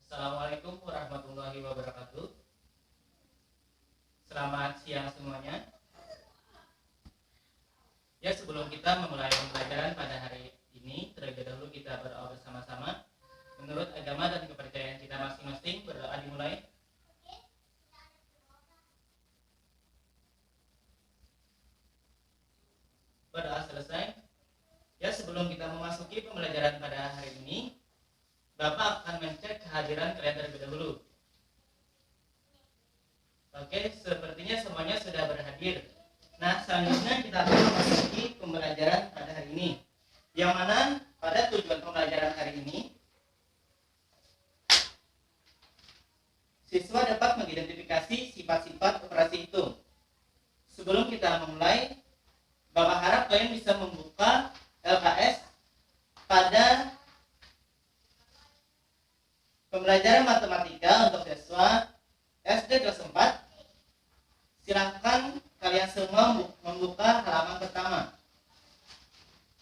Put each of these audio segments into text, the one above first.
Assalamualaikum warahmatullahi wabarakatuh. Selamat siang semuanya. Ya, sebelum kita memulai pembelajaran pada hari ini, terlebih dahulu kita berdoa bersama-sama. Menurut agama dan kepercayaan kita masing-masing, berdoa dimulai. Berdoa selesai. Ya, sebelum kita memasuki pembelajaran pada hari ini, Bapak akan mencek kehadiran kalian terlebih dahulu. Oke, sepertinya semuanya sudah berhadir. Nah, selanjutnya kita akan memasuki pembelajaran pada hari ini. Yang mana pada tujuan pembelajaran hari ini, siswa dapat mengidentifikasi sifat-sifat operasi hitung. Sebelum kita memulai, Bapak harap kalian bisa membuka LKS pada pembelajaran matematika untuk siswa SD kelas 4. Silahkan kalian semua membuka halaman pertama,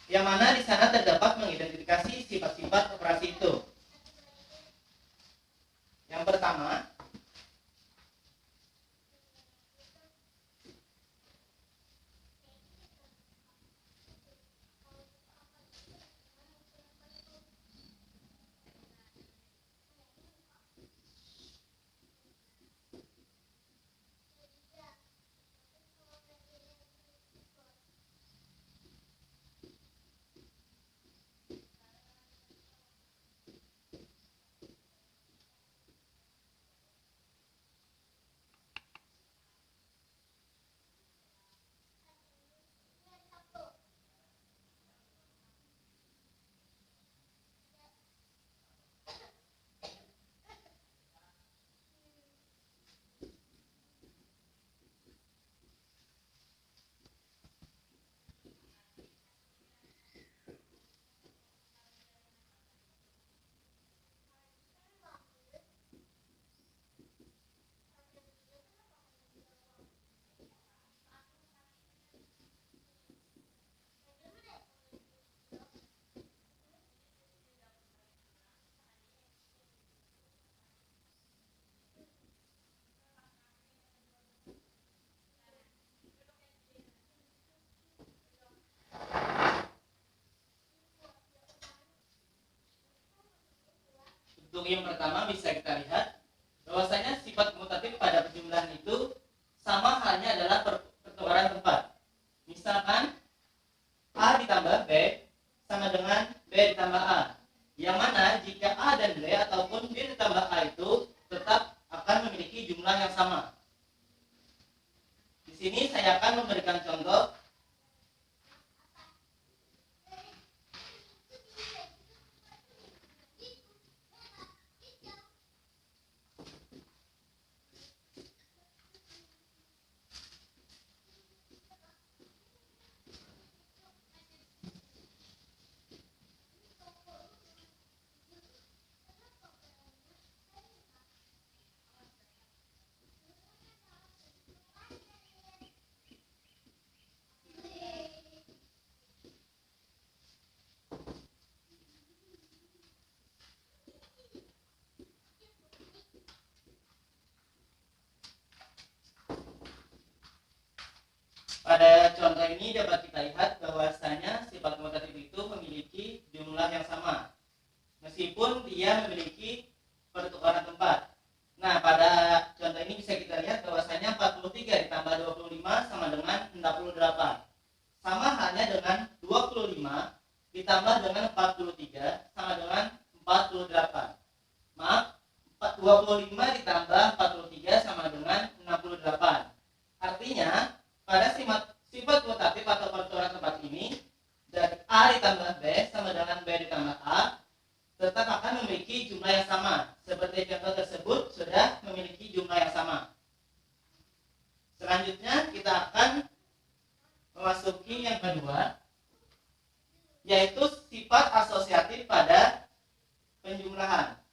yang mana di sana terdapat mengidentifikasi sifat-sifat operasi itu. Yang pertama, untuk yang pertama bisa kita lihat bahwasanya sifat komutatif pada penjumlahan itu sama halnya adalah pertukaran tempat. Misalkan A ditambah B sama dengan B ditambah A, yang mana jika A dan B ataupun B ditambah A itu tetap akan memiliki jumlah yang sama. Di sini saya akan memberikan contoh. Pada contoh ini dapat kita lihat bahwasanya sifat komutatif itu memiliki jumlah yang sama, meskipun dia memiliki pertukaran tempat. Nah, pada contoh ini bisa kita lihat bahwasanya 43 ditambah 25 sama dengan 68. Sama halnya dengan 25 ditambah dengan 43 sama dengan 48. Maaf, 25 ditambah 43 sama dengan 68. Artinya, pada sifat komutatif atau pertukaran tempat ini, dari A ditambah B sama dengan B ditambah A tetap akan memiliki jumlah yang sama. Seperti contoh tersebut sudah memiliki jumlah yang sama. Selanjutnya kita akan memasuki yang kedua, yaitu sifat asosiatif pada penjumlahan.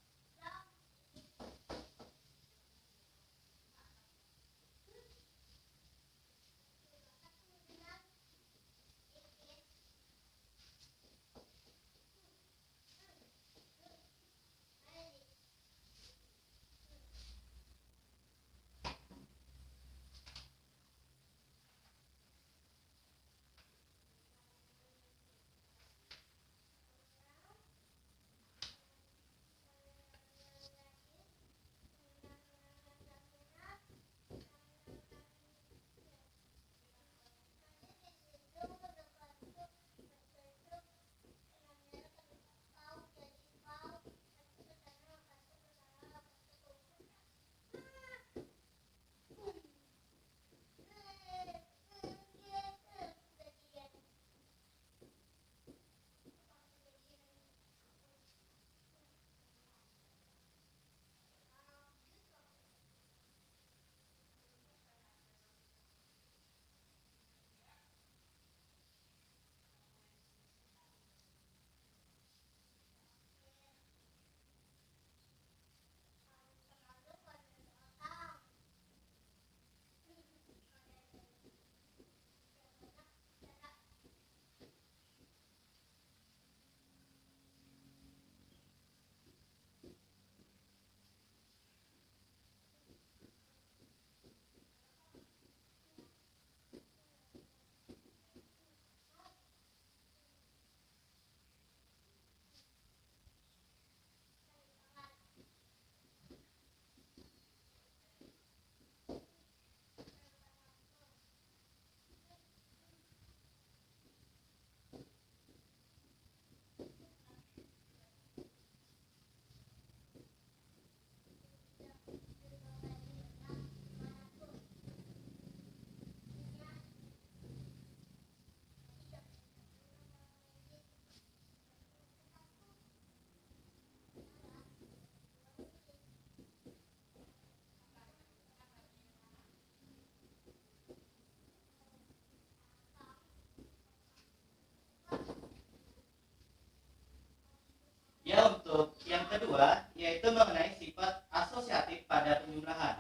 kedua yaitu mengenai sifat asosiatif pada penjumlahan,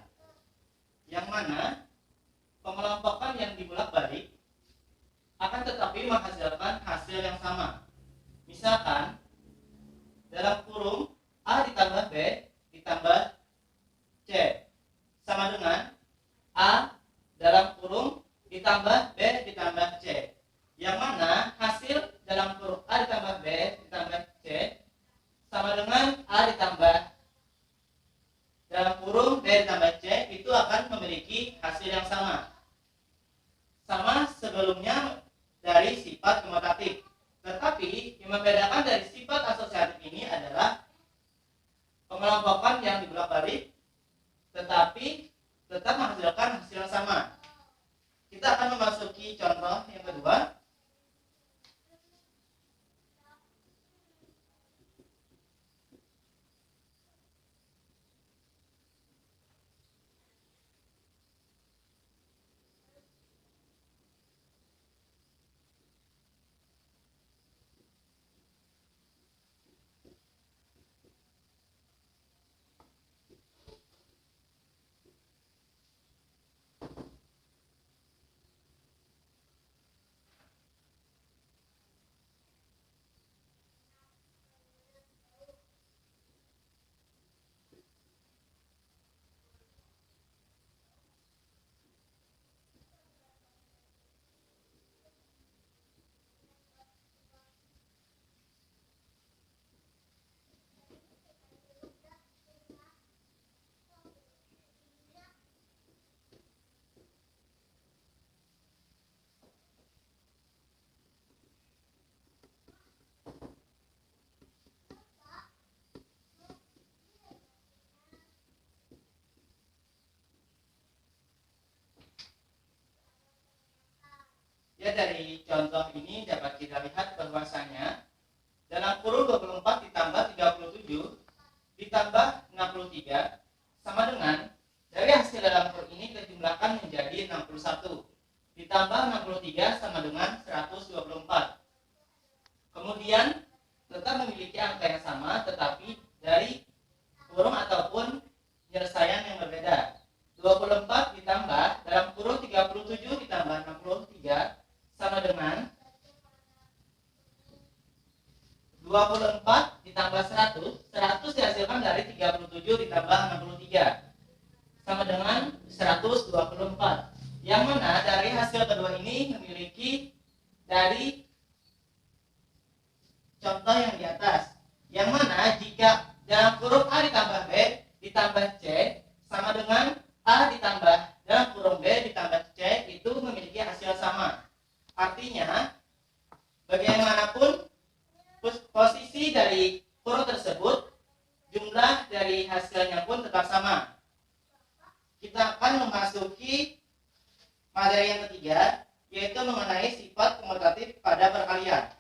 yang mana pengelompokan yang dibulak-balik akan tetapi menghasilkan hasil yang sama. Misalkan dalam kurung A ditambah B ditambah C sama dengan A dalam kurung ditambah B ditambah C, yang mana hasil dalam kurung A ditambah B ditambah C sama dengan A ditambah dalam kurung B ditambah C itu akan memiliki hasil yang sama. Sama sebelumnya dari sifat komutatif. Tetapi yang membedakan dari sifat asosiatif ini adalah pengelompokan yang dibulak-balik tetapi tetap menghasilkan hasil yang sama. Kita akan memasuki contoh yang kedua. Ya, dari contoh ini dapat kita lihat bahwasanya dalam kurung 24 ditambah 37 ditambah 63 sama dengan dari hasil dalam kurung ini dijumlahkan menjadi 61 ditambah 63 sama dengan 124. Kemudian tetap memiliki angka yang sama tetapi dari kurung ataupun penyelesaian yang berbeda. 24 ditambah dalam kurung 37 ditambah 63 sama dengan 24 ditambah 100 dihasilkan dari 37 ditambah 63 sama dengan 124, yang mana dari hasil kedua ini memiliki dari contoh yang di atas, yang mana jika dalam kurung A ditambah B ditambah C sama dengan A ditambah dalam kurung B ditambah C itu memiliki hasil sama. Artinya bagaimanapun posisi dari kurung tersebut, jumlah dari hasilnya pun tetap sama. Kita akan memasuki materi yang ketiga, yaitu mengenai sifat komutatif pada perkalian.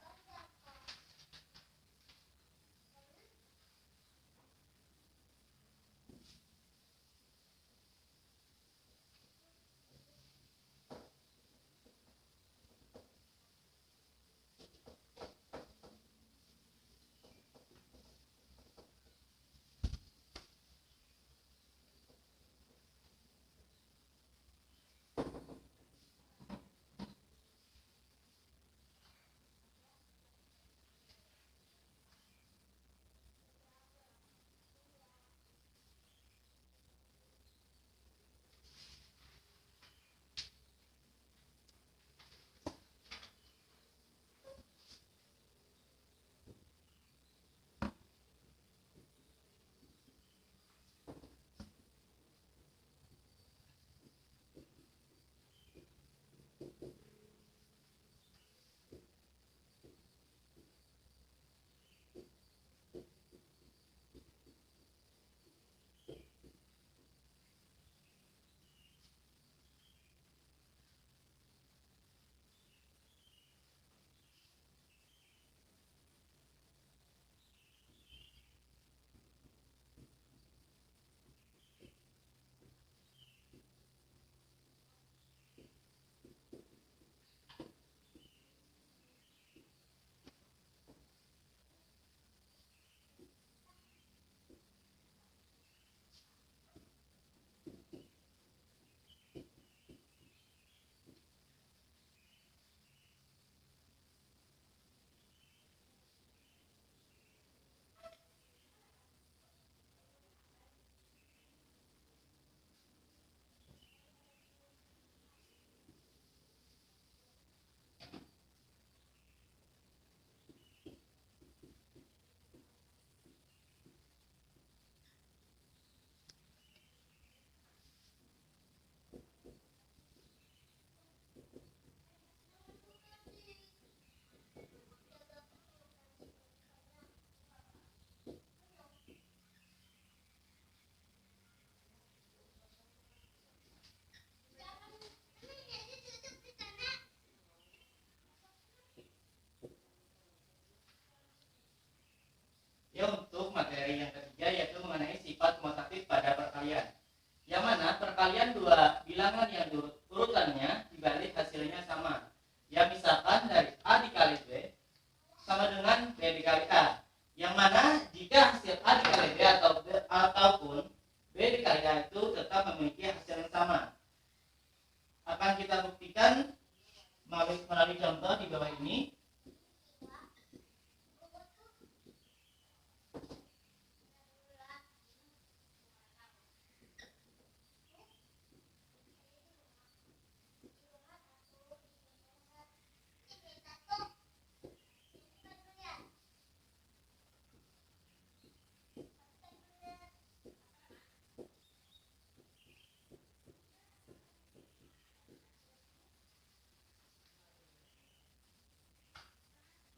ini.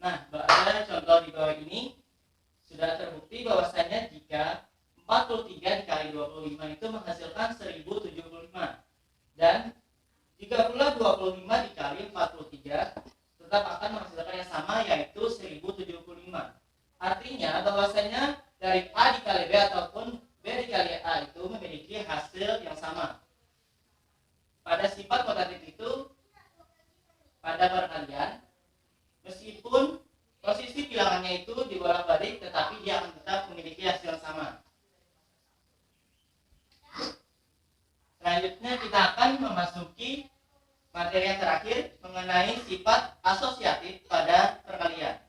Nah, pada contoh di bawah ini sudah terbukti bahwasanya jika 43 dikali 25 itu menghasilkan 1075, dan jika pula 25 dikali 43 tetap akan menghasilkan yang sama, yaitu 1075. Artinya bahwasanya dari A dikali B ataupun B dikali A itu memiliki hasil yang sama. Pada sifat kuantitatif itu, pada perkalian, meskipun posisi bilangannya itu dibolak-balik, tetapi dia akan tetap memiliki hasil yang sama. Selanjutnya kita akan memasuki materi yang terakhir mengenai sifat asosiatif pada perkalian.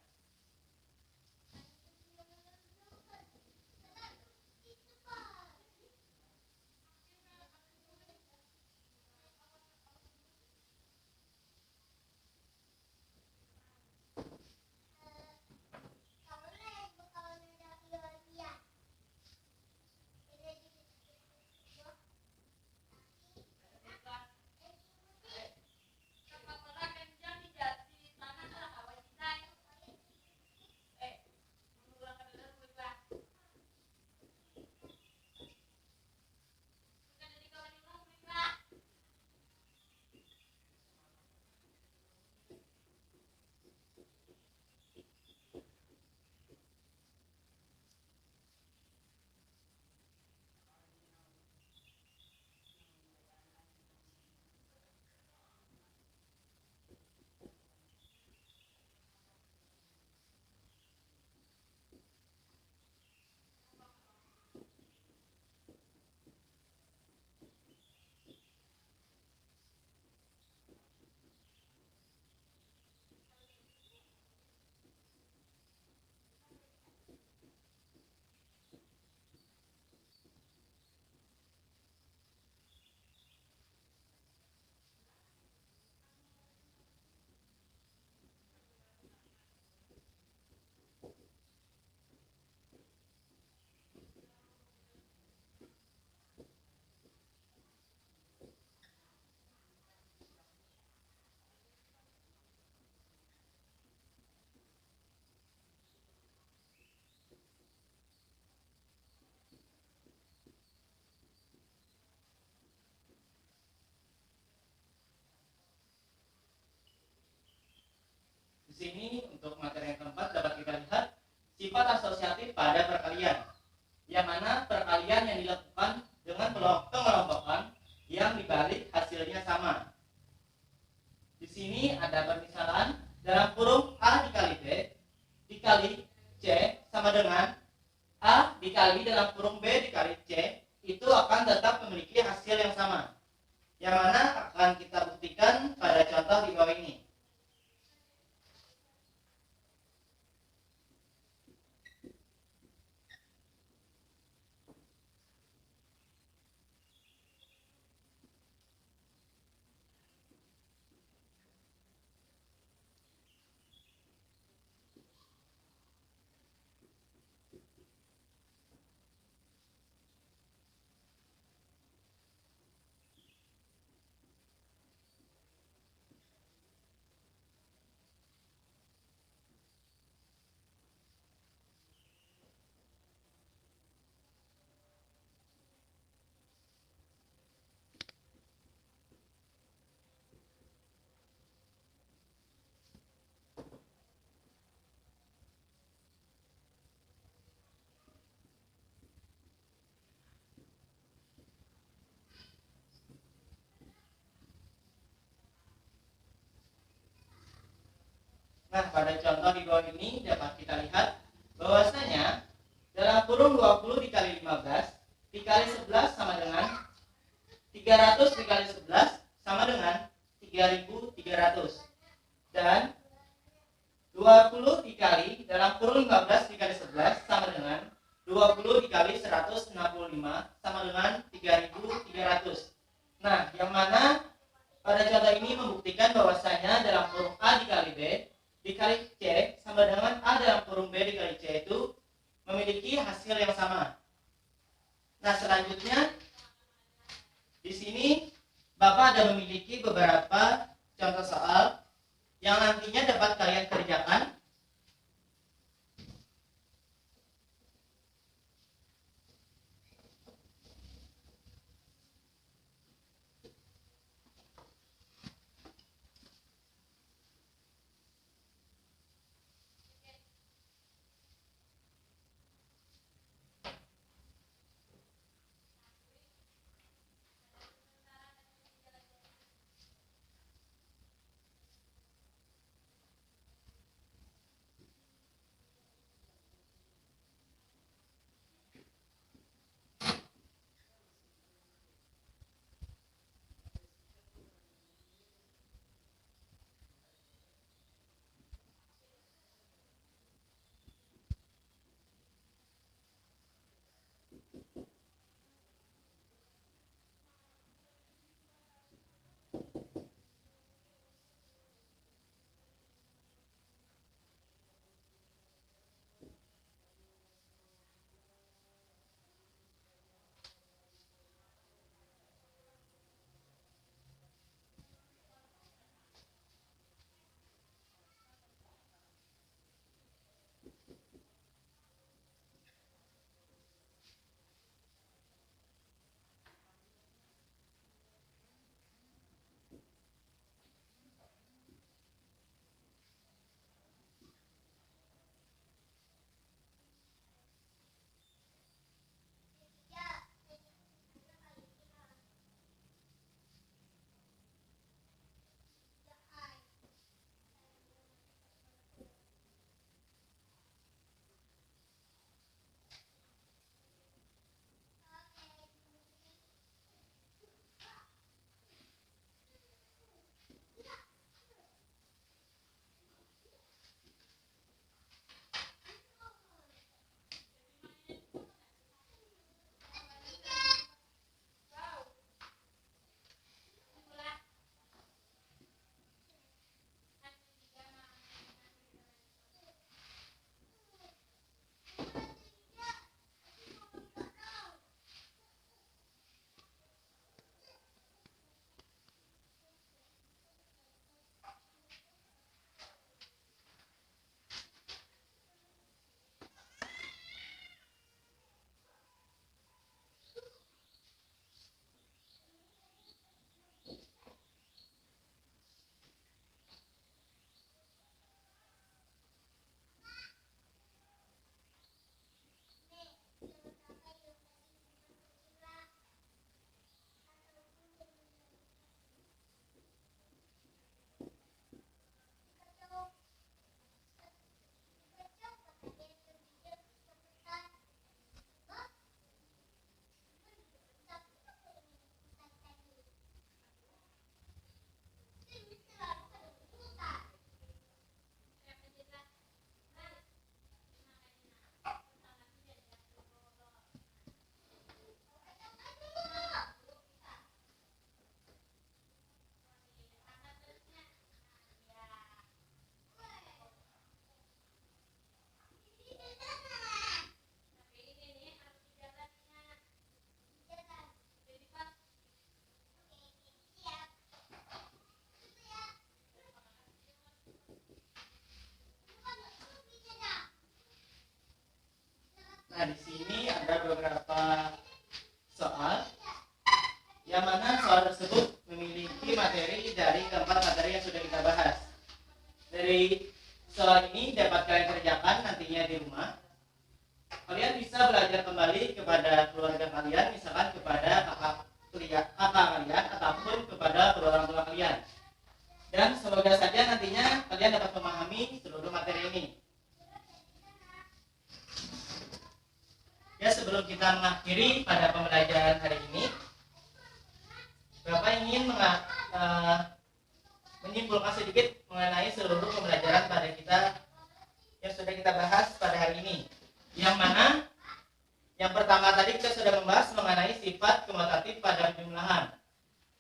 Di sini untuk materi yang keempat dapat kita lihat sifat asosiatif pada perkalian, yang mana perkalian yang dilakukan dengan pengelompokan yang dibalik hasilnya sama. Di sini ada permisalan dalam kurung A dikali B dikali C sama dengan A dikali dalam kurung B dikali C, itu akan tetap memiliki hasil yang sama, yang mana akan kita buktikan pada contoh di bawah ini. Nah, pada contoh di bawah ini dapat kita lihat bahwasanya dalam kurung 20 dikali 15 dikali 11 sama dengan 300 dikali 11 sama dengan 3300. Dan 40 15 dikali 11 sama dengan 20 dikali 165 sama dengan 3.300. Nah, yang mana pada contoh ini membuktikan bahwasanya dalam kurung A dikali B dikali C sama dengan A dalam kurung B dikali C itu memiliki hasil yang sama. Nah, selanjutnya di sini Bapak ada memiliki beberapa contoh soal yang nantinya dapat kalian kerjakan. Nah, di sini ada beberapa soal yang mana soal tersebut memiliki materi dari keempat materi yang sudah kita bahas. Dari soal ini dapat kalian kerjakan nantinya di rumah. Kalian bisa belajar kembali kepada keluarga kalian, misalkan kepada kakak kalian ataupun kepada kedua orang tua kalian. Dan semoga saja nantinya kalian dapat memahami seluruh materi ini. Ya, sebelum kita mengakhiri pada pembelajaran hari ini, Bapak ingin menyimpulkan sedikit mengenai seluruh pembelajaran pada kita yang sudah kita bahas mengenai sifat komutatif pada penjumlahan,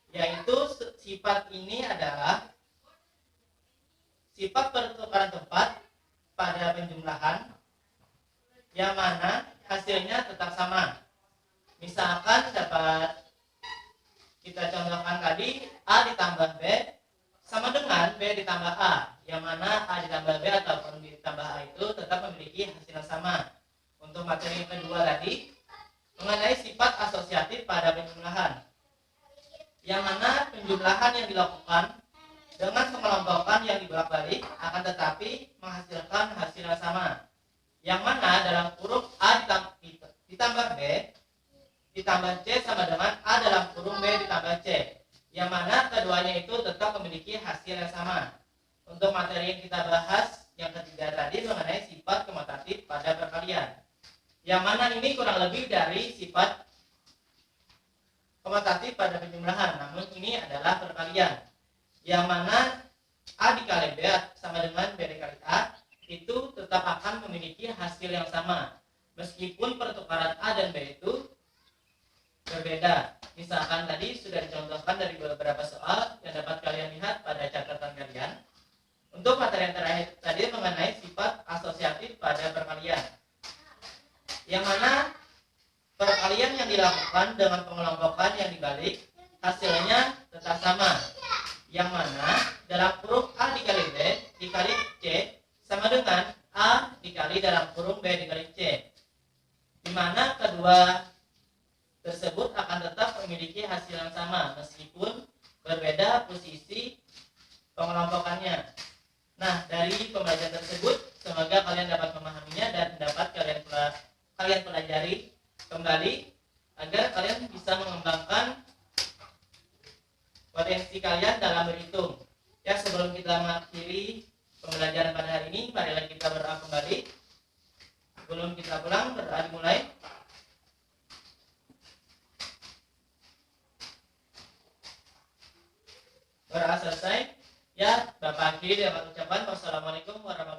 yaitu sifat ini adalah sifat pertukaran tempat pada penjumlahan yang mana hasilnya tetap sama. Misalkan dapat kita contohkan tadi A ditambah B sama dengan B ditambah A, yang mana A ditambah B ataupun B ditambah A itu tetap memiliki hasil yang sama. Untuk materi yang kedua tadi mengenai sifat asosiatif pada penjumlahan, yang mana penjumlahan yang dilakukan dengan pengelompokan yang dibolak-balik akan tetapi menghasilkan hasil yang sama, yang mana dalam kurung A ditambah B ditambah C sama dengan A dalam kurung B ditambah C, yang mana keduanya itu tetap memiliki hasil yang sama. Untuk materi yang kita bahas yang ketiga tadi mengenai sifat komutatif pada perkalian, yang mana ini kurang lebih dari sifat komutatif pada penjumlahan, namun ini adalah perkalian, yang mana A dikali B sama dengan B dikali A itu tetap akan memiliki hasil yang sama meskipun pertukaran A dan B itu berbeda. Misalkan tadi sudah dicontohkan dari beberapa soal yang dapat kalian lihat pada catatan kalian. Untuk materi yang terakhir tadi mengenai sifat asosiatif pada perkalian, yang mana perkalian yang dilakukan dengan pengelompokan yang dibalik hasilnya tetap sama, yang mana dalam kurung A dikali B dikali C sama dengan A dikali dalam kurung B dikali C, di mana kedua tersebut akan tetap memiliki hasil yang sama meskipun berbeda posisi pengelompokannya. Nah, dari pembelajaran tersebut semoga kalian dapat memahaminya dan dapat kalian pelajari kembali agar kalian bisa mengembangkan potensi kalian dalam berhitung. Ya, sebelum kita mengakhiri pembelajaran pada hari ini, marilah kita berdoa kembali. Sebelum kita pulang, berdoa dimulai. Berdoa selesai. Ya, Bapak akhiri dengan ucapan wassalamualaikum warahmatullahi wabarakatuh.